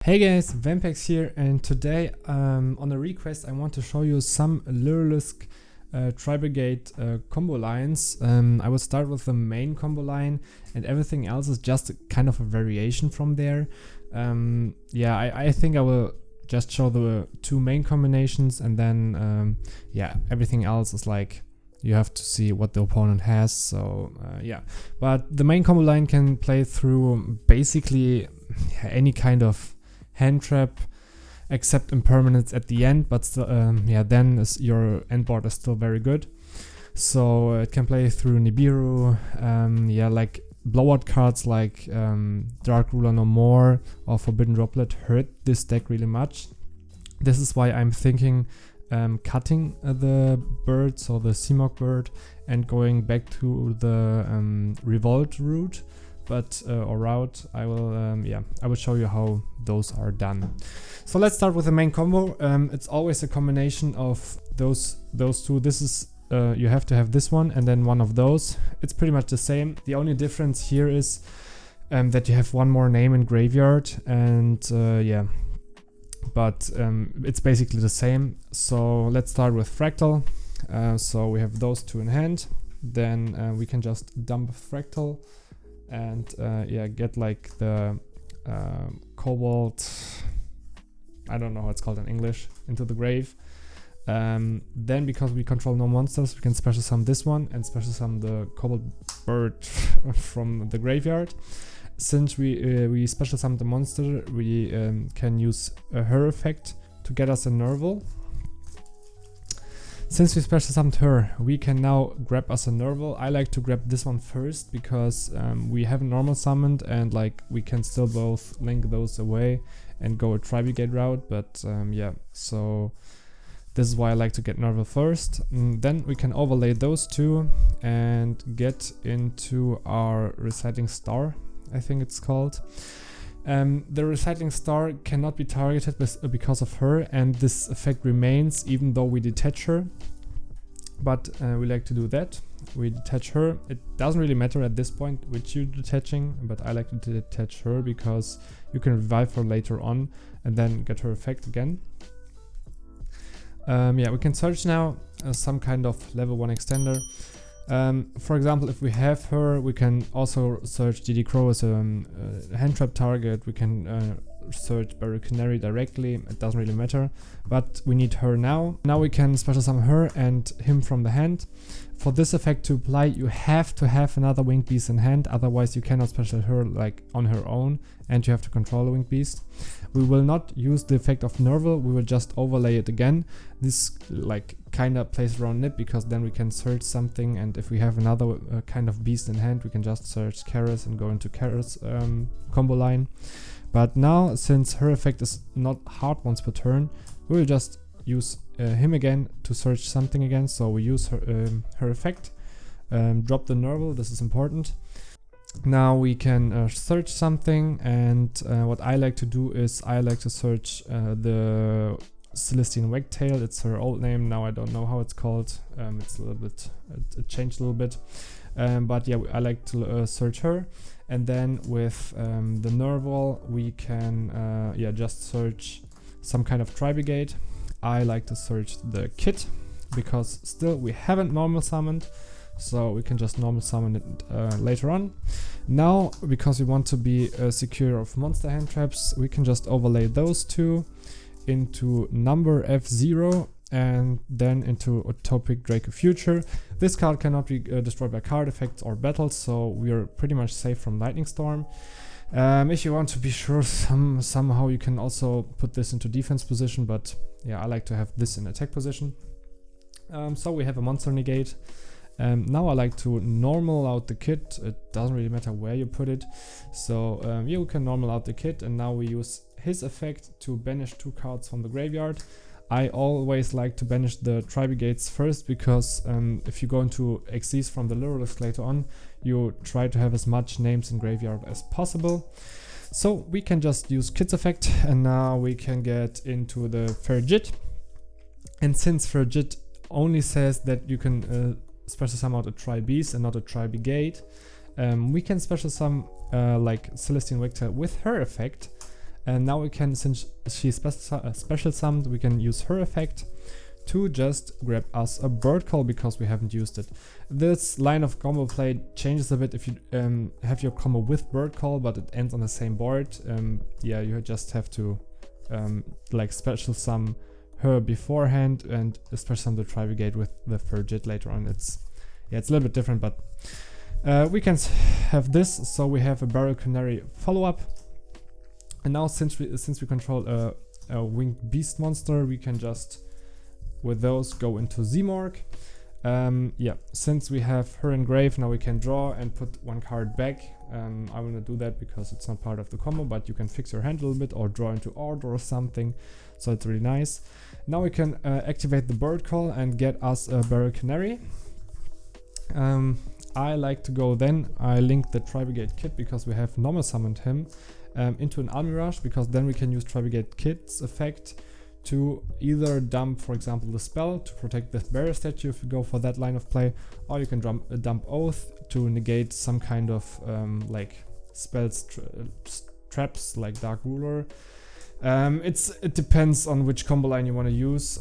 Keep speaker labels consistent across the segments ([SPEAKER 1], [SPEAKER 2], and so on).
[SPEAKER 1] Hey guys, Vampex here, and today on a request I want to show you some Lyrilusc Brigade combo lines. I will start with the main combo line, and everything else is just kind of a variation from there. I think I will just show the two main combinations, and then everything else is like you have to see what the opponent has. So but the main combo line can play through basically any kind of hand trap except impermanence at the end, but still, then your end board is still very good. So it can play through Nibiru, like blowout cards like Dark Ruler No More or Forbidden Droplet hurt this deck really much. This is why I'm thinking cutting the bird, so the Seamok bird, and going back to the Revolt route. Route, I will show you how those are done. So let's start with the main combo. It's always a combination of those two. This is you have to have this one and then one of those. It's pretty much the same. The only difference here is that you have one more name in graveyard, and it's basically the same. So let's start with Fractal. So we have those two in hand. Then we can just dump Fractal and get like the Cobalt, I don't know how it's called in English, into the grave. Then because we control no monsters, we can special summon this one and special summon the Cobalt bird from the graveyard. Since we special summon the monster, we can use her effect to get us a Nerval. Since we special summoned her, we can now grab us a Nerval. I like to grab this one first because we haven't normal summoned, and like we can still both link those away and go a Brigade route. But so this is why I like to get Nerval first. Then we can overlay those two and get into our Reciting Star, I think it's called. The Reciting Star cannot be targeted because of her, and this effect remains even though we detach her. But we like to do that. We detach her. It doesn't really matter at this point which you're detaching, but I like to detach her because you can revive her later on and then get her effect again. We can search now some kind of level 1 extender. For example, if we have her, we can also search DD Crow as a hand trap target. We can search Barry Canary directly. It doesn't really matter, but we need her now. Now we can special summon her and him from the hand. For this effect to apply, you have to have another Winged Beast in hand, otherwise you cannot special her like on her own, and you have to control a Winged Beast. We will not use the effect of Nerval, we will just overlay it again. This like kinda plays around it because then we can search something, and if we have another kind of beast in hand, we can just search Karas and go into Karas combo line. But now, since her effect is not hard once per turn, we will just use him again to search something again. So we use her effect, drop the Nerval, this is important. Now we can search something, and what I like to do is I like to search the Celestine Wagtail. It's her old name, now I don't know how it's called. It's a little bit, it changed a little bit. I like to search her. And then with the Nerval, we can just search some kind of Brigade. I like to search the kit because still we haven't normal summoned, so we can just normal summon it later on. Now, because we want to be secure of monster hand traps, we can just overlay those two into number F0 and then into Utopic Draco Future. This card cannot be destroyed by card effects or battles, so we are pretty much safe from Lightning Storm. If you want to be sure, somehow you can also put this into defense position, but yeah, I like to have this in attack position. So we have a monster negate. Now I like to normal out the kit. It doesn't really matter where you put it. So you can normal out the kit, and now we use his effect to banish 2 cards from the graveyard. I always like to banish the Brigades first because if you go into XCs from the Lyrilusc later on, you try to have as much names in graveyard as possible. So we can just use Kit's effect, and now we can get into the Ferjit. And since Ferjit only says that you can special summon out a Tri-Beast and not a Tri-Brigade, we can special summon like Celestine Wagtail with her effect, And now we can, since she's special summoned, we can use her effect to just grab us a bird call because we haven't used it. This line of combo play changes a bit if you have your combo with bird call, but it ends on the same board. Yeah, you just have to like special summon her beforehand and special summon the Brigade with the Frigid later on. It's a little bit different, but we can have this. So we have a Barrel Canary follow-up, and now since we control a winged beast monster, we can just with those go into Zmorg. Yeah, since we have her in grave, now we can draw and put one card back. I will not do that because it's not part of the combo, but you can fix your hand a little bit or draw into order or something, so it's really nice. Now we can activate the bird call and get us a Barrel Canary. I like to go then, I link the Brigade kit because we have normal summoned him into an Army Rush, because then we can use Brigade kit's effect to either dump, for example, the spell to protect the barrier statue if you go for that line of play, or you can dump Oath to negate some kind of like spells traps like Dark Ruler. It depends on which combo line you want to use.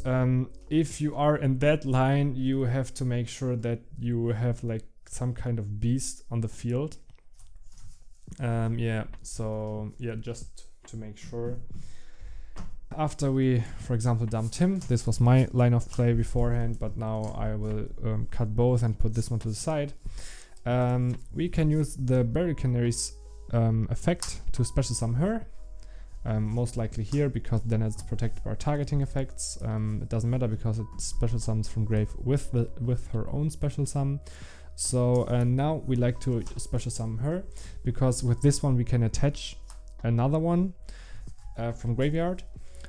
[SPEAKER 1] If you are in that line, you have to make sure that you have like some kind of beast on the field. Yeah, so yeah, just to make sure. After we, for example, dumped him, this was my line of play beforehand, but now I will cut both and put this one to the side. We can use the Barrel Canary's effect to special summon her. Most likely here, because then it's protected by targeting effects. It doesn't matter because it special summons from grave with her own special summon. So now we like to special summon her, because with this one we can attach another one from graveyard.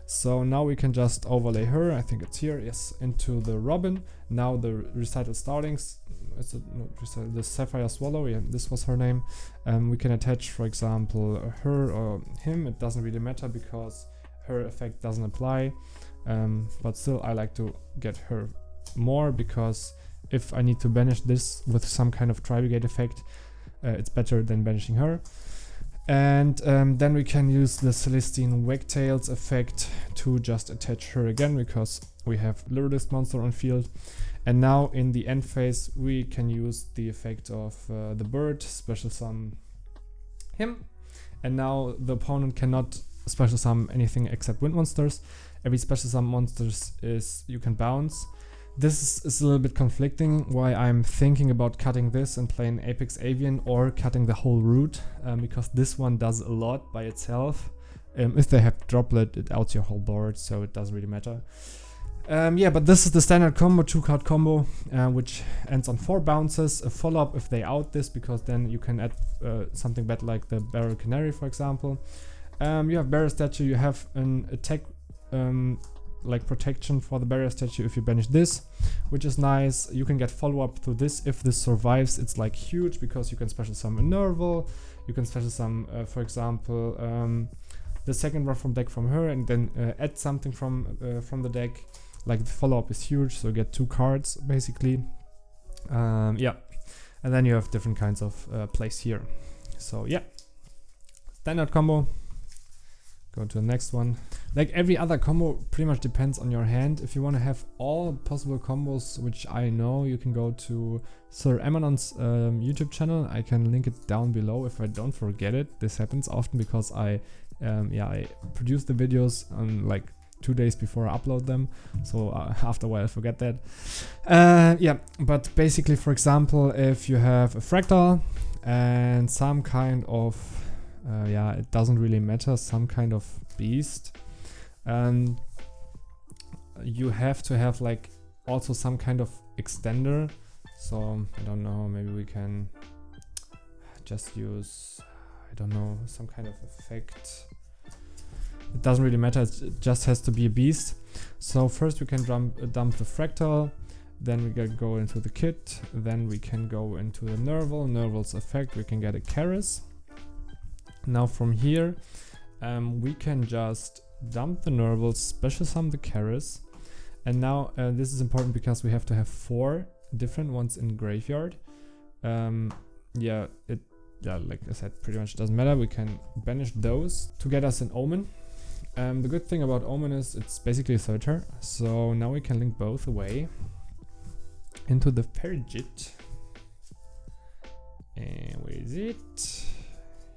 [SPEAKER 1] So now we can just overlay her, I think it's here, yes, into the Robin. Now the recital startings, the Sapphire Swallow, yeah, this was her name. We can attach, for example, her or him. It doesn't really matter because her effect doesn't apply. But still, I like to get her more, because if I need to banish this with some kind of Brigade effect, it's better than banishing her. And then we can use the Celestine Wagtails effect to just attach her again, because we have Lyrilusc monster on field. And now in the end phase we can use the effect of the bird, special summon him. And now the opponent cannot special summon anything except wind monsters. Every special summon monsters is you can bounce. This is a little bit conflicting, why I'm thinking about cutting this and playing Apex Avian or cutting the whole route, because this one does a lot by itself. If they have droplet, it outs your whole board, so it doesn't really matter. Yeah, but this is the standard combo, 2-card combo, which ends on 4 bounces. A follow-up if they out this, because then you can add something better like the Barrel Canary, for example. You have Barrier Statue, you have an attack like protection for the Barrier Statue if you banish this, which is nice. You can get follow-up to this if this survives. It's like huge, because you can special summon a Nerval, you can special summon, for example, the second one from deck from her, and then add something from the deck. Like the follow-up is huge, so you get 2 cards basically. Yeah, and then you have different kinds of plays here. So yeah, standard combo. Go to the next one. Like every other combo pretty much depends on your hand. If you want to have all possible combos, which I know, you can go to Sir Emanon's YouTube channel. I can link it down below if I don't forget it. This happens often because I produce the videos on like 2 days before I upload them, so after a while I forget that. Yeah, but basically, for example, if you have a fractal and some kind of yeah, it doesn't really matter, some kind of beast, you have to have like also some kind of extender. So I don't know, maybe we can just use, I don't know, some kind of effect. It doesn't really matter, it just has to be a beast. So first we can dump the fractal, then we can go into the kit, then we can go into the Nerval's effect, we can get a Karis. Now from here we can just dump the Nerval, special summon the Karis, and now this is important because we have to have 4 different ones in graveyard. Yeah, yeah, like I said, pretty much doesn't matter. We can banish those to get us an Omen. The good thing about Omen is it's basically a searcher, so now we can link both away into the Brigade. And where is it?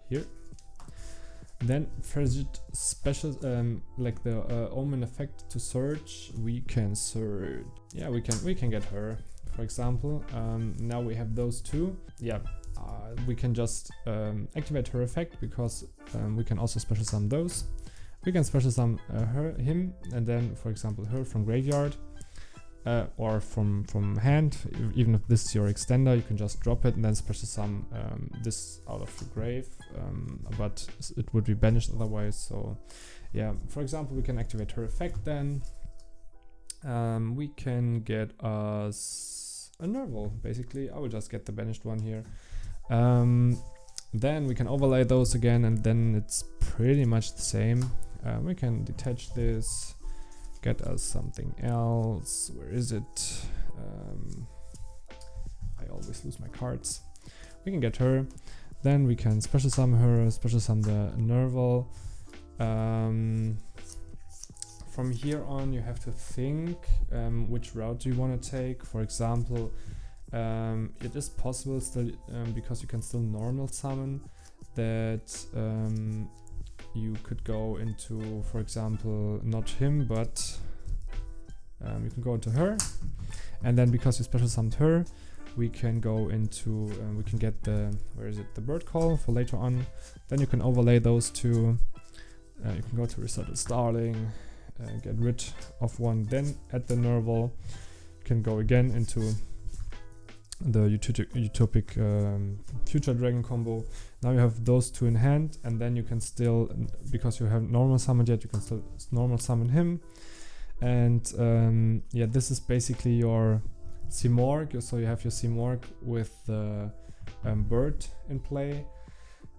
[SPEAKER 1] Here. Then Brigade special, like the Omen effect to search. We can search. Yeah, we can get her, for example. Now we have those two. Yeah, we can just activate her effect because we can also special summon those. We can special summon him, and then, for example, her from graveyard. Or from hand. Even if this is your extender, you can just drop it and then special summon this out of the grave, but it would be banished otherwise. So yeah, for example, we can activate her effect. Then we can get us a Nerval. Basically, I will just get the banished one here. Then we can overlay those again, and then it's pretty much the same. We can detach this, get us something else. Where is it? I always lose my cards. We can get her. Then we can special summon her, special summon the Nerval. From here on, you have to think which route do you want to take. For example, it is possible still, because you can still normal summon, that you could go into, for example, not him, but you can go into her, and then because you special summoned her, we can go into, we can get the, where is it, the bird call for later on. Then you can overlay those two. You can go to reset the Starling, get rid of one, then add the Nerval. You can go again into the utopic future dragon combo. Now you have those two in hand, and then you can still, because you haven't normal summoned yet, you can still normal summon him. And yeah, this is basically your Simorgh. So you have your Simorgh with the bird in play.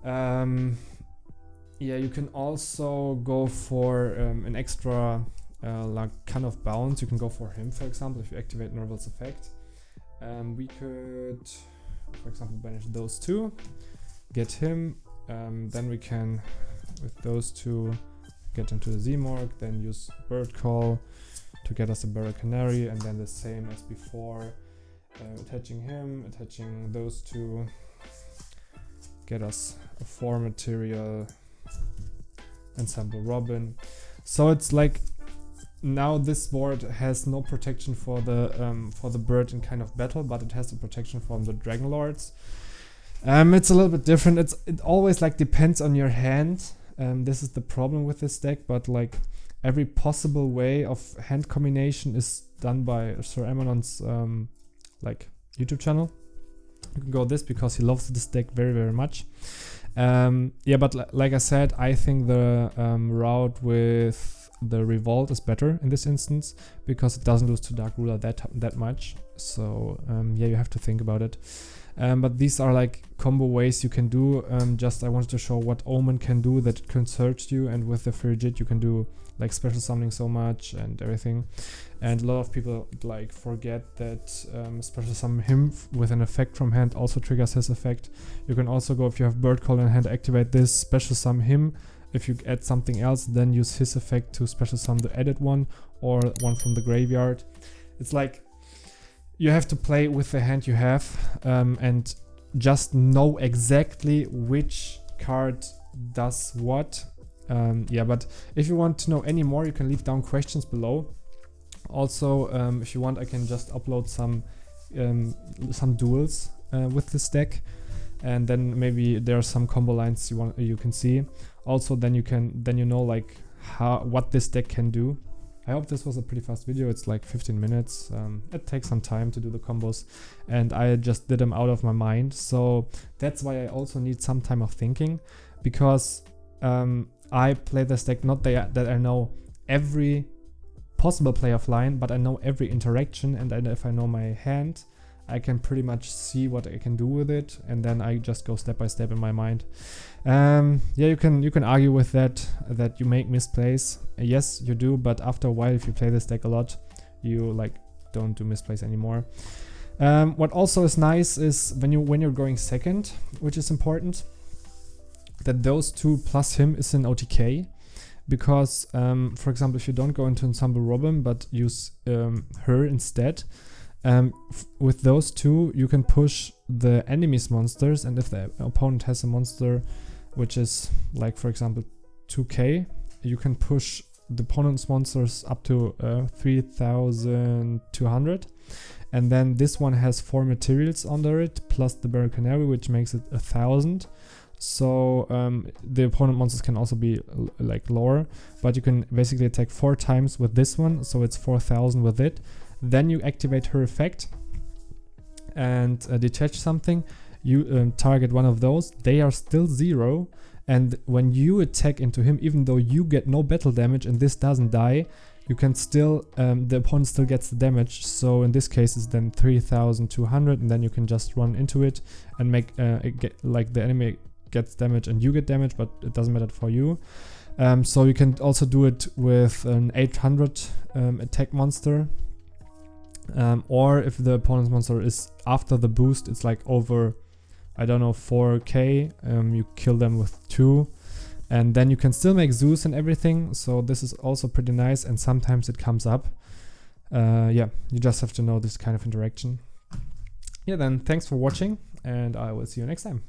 [SPEAKER 1] Yeah, you can also go for an extra like kind of bounce. You can go for him, for example, if you activate Nerval's effect. We could, for example, banish those two, get him, then we can, with those two, get into the Simorgh, then use Bird Call to get us a Barrack Canary, and then the same as before, attaching him, attaching those two, get us a 4 material, Ensemble Robin. So it's like, now this board has no protection for the bird in kind of battle, but it has the protection from the Dragon Lords. It's a little bit different. It always like depends on your hand. This is the problem with this deck, but like every possible way of hand combination is done by Sir Emanon's like YouTube channel. You can go this because he loves this deck very, very much. Yeah, but like I said, I think the route with the Revolt is better in this instance because it doesn't lose to Dark Ruler that much. So yeah, you have to think about it. But these are like combo ways you can do. Just I wanted to show what Omen can do, that it can search you, and with the Brigade you can do like special summoning so much and everything. And a lot of people like forget that special summon him with an effect from hand also triggers his effect. You can also go, if you have Bird Call in hand, activate this, special summon him. If you add something else, then use his effect to special summon the added one or one from the graveyard. It's like you have to play with the hand you have and just know exactly which card does what. Yeah, but if you want to know any more, you can leave down questions below. Also, if you want, I can just upload some duels with this deck, and then maybe there are some combo lines you can see. Also, then you know like what this deck can do. I hope this was a pretty fast video. It's like 15 minutes. It takes some time to do the combos, and I just did them out of my mind. So that's why I also need some time of thinking, because I play this deck not that I know every possible play of line, but I know every interaction, and then if I know my hand, I can pretty much see what I can do with it, and then I just go step by step in my mind. Yeah, you can argue with that you make misplays. Yes, you do, but after a while, if you play this deck a lot, you like don't do misplays anymore. What also is nice is when you're going second, which is important, that those two plus him is in OTK, because for example, if you don't go into Ensemble Robin but use her instead, with those two you can push the enemy's monsters, and if the opponent has a monster which is like, for example, 2k, you can push the opponent's monsters up to 3200, and then this one has 4 materials under it plus the Barrel Canary, which makes it 1000. So the opponent monsters can also be like lower, but you can basically attack 4 times with this one, so it's 4000 with it. Then you activate her effect and detach something. You target one of those, they are still 0, and when you attack into him, even though you get no battle damage and this doesn't die, you can still, the opponent still gets the damage. So in this case it's then 3200, and then you can just run into it and make it get, like, the enemy gets damage and you get damage, but it doesn't matter for you. So you can also do it with an 800 attack monster, or if the opponent's monster is after the boost, it's like over, I don't know, 4k, you kill them with 2, and then you can still make Zeus and everything. So this is also pretty nice, and sometimes it comes up. Yeah, you just have to know this kind of interaction. Yeah, then thanks for watching, and I will see you next time.